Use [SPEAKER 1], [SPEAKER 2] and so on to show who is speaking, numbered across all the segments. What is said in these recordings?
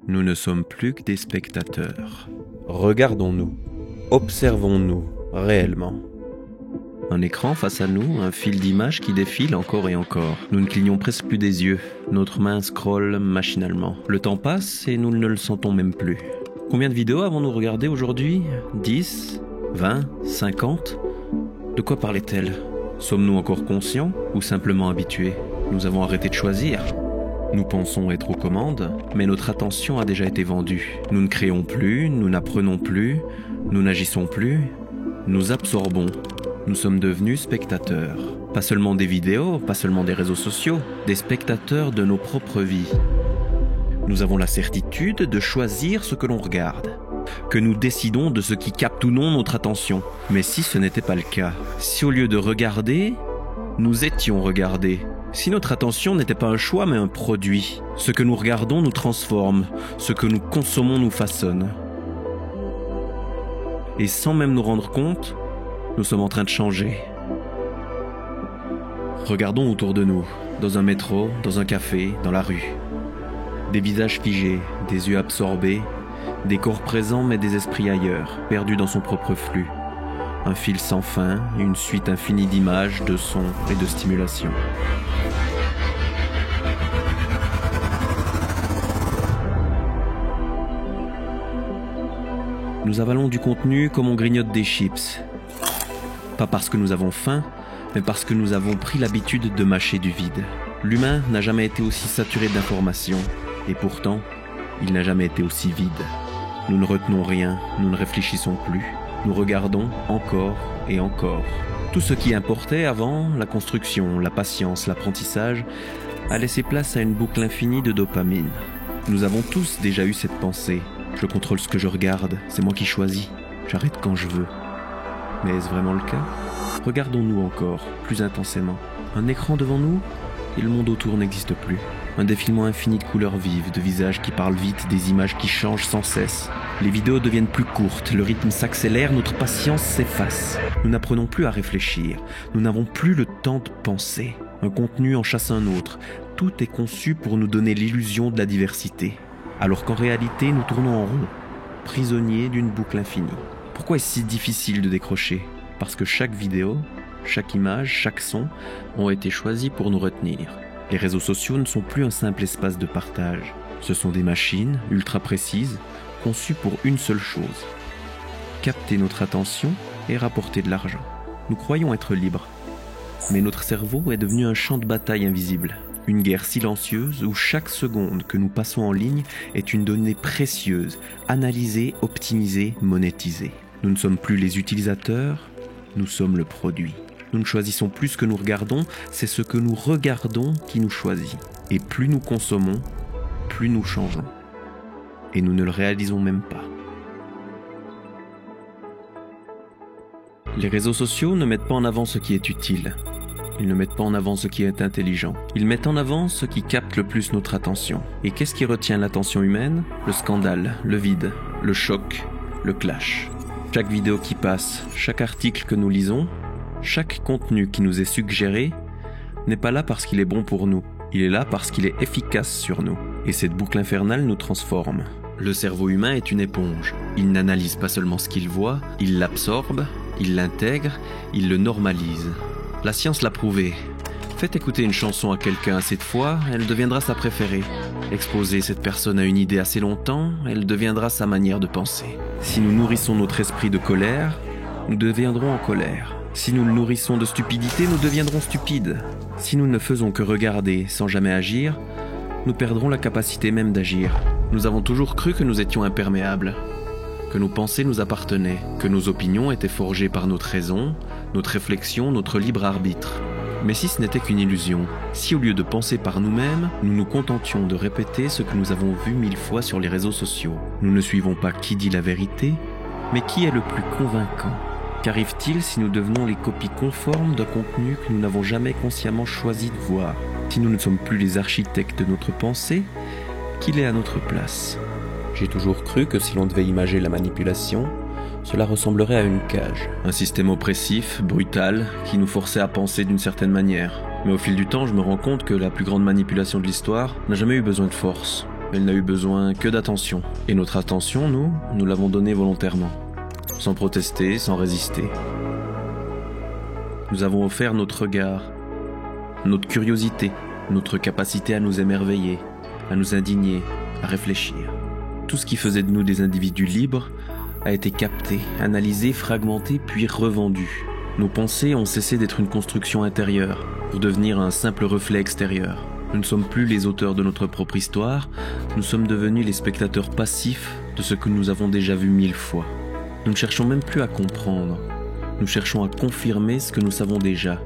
[SPEAKER 1] Nous ne sommes plus que des spectateurs. Regardons-nous, observons-nous réellement. Un écran face à nous, un fil d'images qui défile encore et encore. Nous ne clignons presque plus des yeux, notre main scrolle machinalement. Le temps passe et nous ne le sentons même plus. Combien de vidéos avons-nous regardé aujourd'hui ? 10 ? 20 ? 50 ? De quoi parlait-elle ? Sommes-nous encore conscients ou simplement habitués ? Nous avons arrêté de choisir. Nous pensons être aux commandes, mais notre attention a déjà été vendue. Nous ne créons plus, nous n'apprenons plus, nous n'agissons plus, nous absorbons. Nous sommes devenus spectateurs. Pas seulement des vidéos, pas seulement des réseaux sociaux, des spectateurs de nos propres vies. Nous avons la certitude de choisir ce que l'on regarde, que nous décidons de ce qui capte ou non notre attention. Mais si ce n'était pas le cas, si au lieu de regarder, nous étions regardés, si notre attention n'était pas un choix mais un produit, ce que nous regardons nous transforme, ce que nous consommons nous façonne. Et sans même nous rendre compte, nous sommes en train de changer. Regardons autour de nous, dans un métro, dans un café, dans la rue. Des visages figés, des yeux absorbés, des corps présents mais des esprits ailleurs, perdus dans son propre flux. Un fil sans fin, une suite infinie d'images, de sons et de stimulations. Nous avalons du contenu comme on grignote des chips. Pas parce que nous avons faim, mais parce que nous avons pris l'habitude de mâcher du vide. L'humain n'a jamais été aussi saturé d'informations, et pourtant, il n'a jamais été aussi vide. Nous ne retenons rien, nous ne réfléchissons plus, nous regardons encore et encore. Tout ce qui importait avant, la construction, la patience, l'apprentissage, a laissé place à une boucle infinie de dopamine. Nous avons tous déjà eu cette pensée. Je contrôle ce que je regarde, c'est moi qui choisis, j'arrête quand je veux. Mais est-ce vraiment le cas ? Regardons-nous encore, plus intensément. Un écran devant nous, et le monde autour n'existe plus. Un défilement infini de couleurs vives, de visages qui parlent vite, des images qui changent sans cesse. Les vidéos deviennent plus courtes, le rythme s'accélère, notre patience s'efface. Nous n'apprenons plus à réfléchir, nous n'avons plus le temps de penser. Un contenu en chasse un autre, tout est conçu pour nous donner l'illusion de la diversité. Alors qu'en réalité, nous tournons en rond, prisonniers d'une boucle infinie. Pourquoi est-ce si difficile de décrocher ? Parce que chaque vidéo, chaque image, chaque son ont été choisis pour nous retenir. Les réseaux sociaux ne sont plus un simple espace de partage. Ce sont des machines ultra précises, conçues pour une seule chose. Capter notre attention et rapporter de l'argent. Nous croyons être libres. Mais notre cerveau est devenu un champ de bataille invisible. Une guerre silencieuse où chaque seconde que nous passons en ligne est une donnée précieuse, analysée, optimisée, monétisée. Nous ne sommes plus les utilisateurs, nous sommes le produit. Nous ne choisissons plus ce que nous regardons, c'est ce que nous regardons qui nous choisit. Et plus nous consommons, plus nous changeons. Et nous ne le réalisons même pas. Les réseaux sociaux ne mettent pas en avant ce qui est utile. Ils ne mettent pas en avant ce qui est intelligent. Ils mettent en avant ce qui capte le plus notre attention. Et qu'est-ce qui retient l'attention humaine ? Le scandale, le vide, le choc, le clash. Chaque vidéo qui passe, chaque article que nous lisons, chaque contenu qui nous est suggéré n'est pas là parce qu'il est bon pour nous. Il est là parce qu'il est efficace sur nous. Et cette boucle infernale nous transforme. Le cerveau humain est une éponge. Il n'analyse pas seulement ce qu'il voit, il l'absorbe, il l'intègre, il le normalise. La science l'a prouvé. Faites écouter une chanson à quelqu'un assez de fois, elle deviendra sa préférée. Exposer cette personne à une idée assez longtemps, elle deviendra sa manière de penser. Si nous nourrissons notre esprit de colère, nous deviendrons en colère. Si nous le nourrissons de stupidité, nous deviendrons stupides. Si nous ne faisons que regarder sans jamais agir, nous perdrons la capacité même d'agir. Nous avons toujours cru que nous étions imperméables, que nos pensées nous appartenaient, que nos opinions étaient forgées par notre raison, notre réflexion, notre libre arbitre. Mais si ce n'était qu'une illusion, si au lieu de penser par nous-mêmes, nous nous contentions de répéter ce que nous avons vu 1000 fois sur les réseaux sociaux, nous ne suivons pas qui dit la vérité, mais qui est le plus convaincant. Qu'arrive-t-il si nous devenons les copies conformes d'un contenu que nous n'avons jamais consciemment choisi de voir ? Si nous ne sommes plus les architectes de notre pensée, qu'il est à notre place ? J'ai toujours cru que si l'on devait imager la manipulation, cela ressemblerait à une cage. Un système oppressif, brutal, qui nous forçait à penser d'une certaine manière. Mais au fil du temps, je me rends compte que la plus grande manipulation de l'histoire n'a jamais eu besoin de force. Elle n'a eu besoin que d'attention. Et notre attention, nous l'avons donnée volontairement. Sans protester, sans résister. Nous avons offert notre regard, notre curiosité, notre capacité à nous émerveiller, à nous indigner, à réfléchir. Tout ce qui faisait de nous des individus libres a été capté, analysé, fragmenté, puis revendu. Nos pensées ont cessé d'être une construction intérieure pour devenir un simple reflet extérieur. Nous ne sommes plus les auteurs de notre propre histoire, nous sommes devenus les spectateurs passifs de ce que nous avons déjà vu 1000 fois. Nous ne cherchons même plus à comprendre, nous cherchons à confirmer ce que nous savons déjà.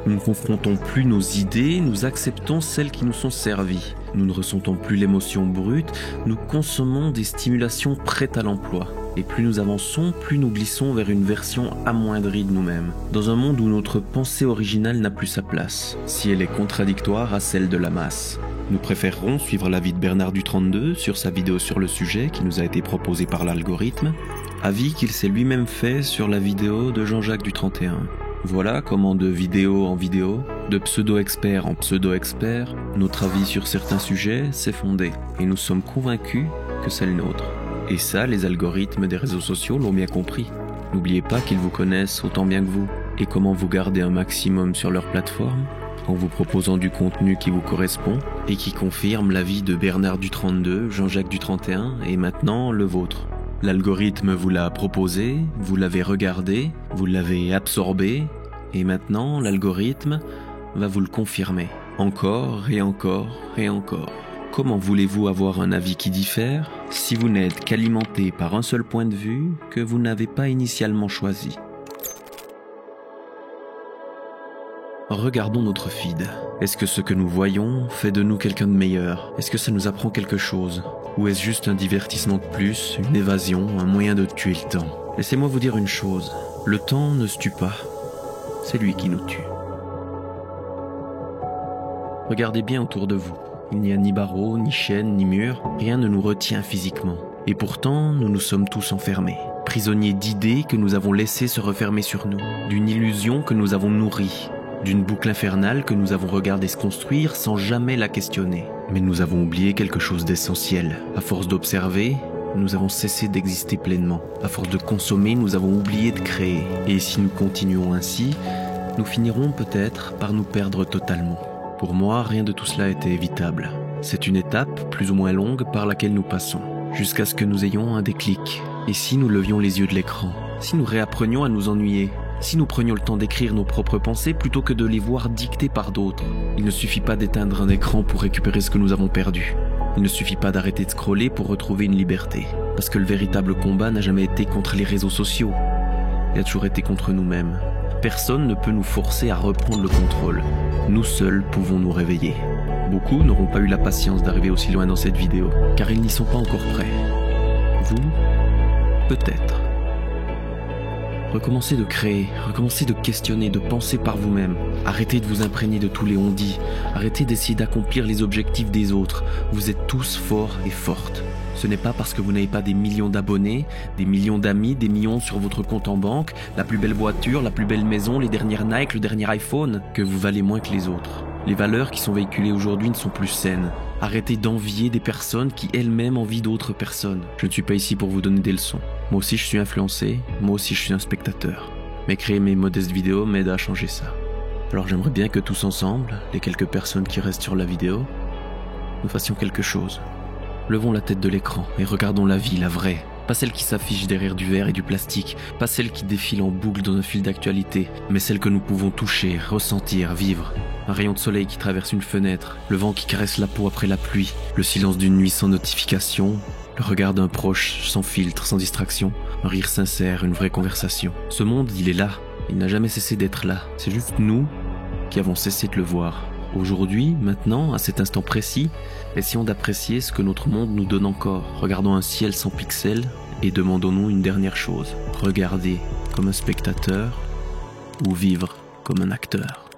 [SPEAKER 1] Nous ne confrontons plus nos idées, nous acceptons celles qui nous sont servies. Nous ne ressentons plus l'émotion brute, nous consommons des stimulations prêtes à l'emploi. Et plus nous avançons, plus nous glissons vers une version amoindrie de nous-mêmes. Dans un monde où notre pensée originale n'a plus sa place, si elle est contradictoire à celle de la masse. Nous préférerons suivre l'avis de Bernard du 32 sur sa vidéo sur le sujet qui nous a été proposée par l'algorithme, avis qu'il s'est lui-même fait sur la vidéo de Jean-Jacques du 31. Voilà comment de vidéo en vidéo, de pseudo-expert en pseudo-expert, notre avis sur certains sujets s'est fondé et nous sommes convaincus que c'est le nôtre. Et ça, les algorithmes des réseaux sociaux l'ont bien compris. N'oubliez pas qu'ils vous connaissent autant bien que vous. Et comment vous garder un maximum sur leur plateforme ? En vous proposant du contenu qui vous correspond et qui confirme l'avis de Bernard du 32, Jean-Jacques du 31 et maintenant le vôtre. L'algorithme vous l'a proposé, vous l'avez regardé, vous l'avez absorbé et maintenant l'algorithme va vous le confirmer. Encore et encore et encore. Comment voulez-vous avoir un avis qui diffère si vous n'êtes qu'alimenté par un seul point de vue que vous n'avez pas initialement choisi ? Regardons notre feed. Est-ce que ce que nous voyons fait de nous quelqu'un de meilleur ? Est-ce que ça nous apprend quelque chose ? Ou est-ce juste un divertissement de plus, une évasion, un moyen de tuer le temps ? Laissez-moi vous dire une chose, le temps ne se tue pas, c'est lui qui nous tue. Regardez bien autour de vous. Il n'y a ni barreaux, ni chaînes, ni murs, rien ne nous retient physiquement. Et pourtant, nous nous sommes tous enfermés, prisonniers d'idées que nous avons laissées se refermer sur nous, d'une illusion que nous avons nourrie, d'une boucle infernale que nous avons regardé se construire sans jamais la questionner. Mais nous avons oublié quelque chose d'essentiel. À force d'observer, nous avons cessé d'exister pleinement. À force de consommer, nous avons oublié de créer. Et si nous continuons ainsi, nous finirons peut-être par nous perdre totalement. Pour moi, rien de tout cela était évitable. C'est une étape, plus ou moins longue, par laquelle nous passons, jusqu'à ce que nous ayons un déclic. Et si nous levions les yeux de l'écran ? Si nous réapprenions à nous ennuyer ? Si nous prenions le temps d'écrire nos propres pensées plutôt que de les voir dictées par d'autres ? Il ne suffit pas d'éteindre un écran pour récupérer ce que nous avons perdu. Il ne suffit pas d'arrêter de scroller pour retrouver une liberté. Parce que le véritable combat n'a jamais été contre les réseaux sociaux. Il a toujours été contre nous-mêmes. Personne ne peut nous forcer à reprendre le contrôle. Nous seuls pouvons nous réveiller. Beaucoup n'auront pas eu la patience d'arriver aussi loin dans cette vidéo, car ils n'y sont pas encore prêts. Vous, peut-être. Recommencez de créer, recommencez de questionner, de penser par vous-même. Arrêtez de vous imprégner de tous les on-dit. Arrêtez d'essayer d'accomplir les objectifs des autres. Vous êtes tous forts et fortes. Ce n'est pas parce que vous n'avez pas des millions d'abonnés, des millions d'amis, des millions sur votre compte en banque, la plus belle voiture, la plus belle maison, les dernières Nike, le dernier iPhone, que vous valez moins que les autres. Les valeurs qui sont véhiculées aujourd'hui ne sont plus saines. Arrêtez d'envier des personnes qui elles-mêmes envient d'autres personnes. Je ne suis pas ici pour vous donner des leçons. Moi aussi je suis influencé, moi aussi je suis un spectateur. Mais créer mes modestes vidéos m'aide à changer ça. Alors j'aimerais bien que tous ensemble, les quelques personnes qui restent sur la vidéo, nous fassions quelque chose. Levons la tête de l'écran et regardons la vie, la vraie. Pas celle qui s'affiche derrière du verre et du plastique, pas celle qui défile en boucle dans un fil d'actualité, mais celle que nous pouvons toucher, ressentir, vivre. Un rayon de soleil qui traverse une fenêtre, le vent qui caresse la peau après la pluie, le silence d'une nuit sans notification, le regard d'un proche sans filtre, sans distraction, un rire sincère, une vraie conversation. Ce monde, il est là, il n'a jamais cessé d'être là. C'est juste nous qui avons cessé de le voir. Aujourd'hui, maintenant, à cet instant précis, essayons d'apprécier ce que notre monde nous donne encore. Regardons un ciel sans pixels et demandons-nous une dernière chose. Regarder comme un spectateur ou vivre comme un acteur.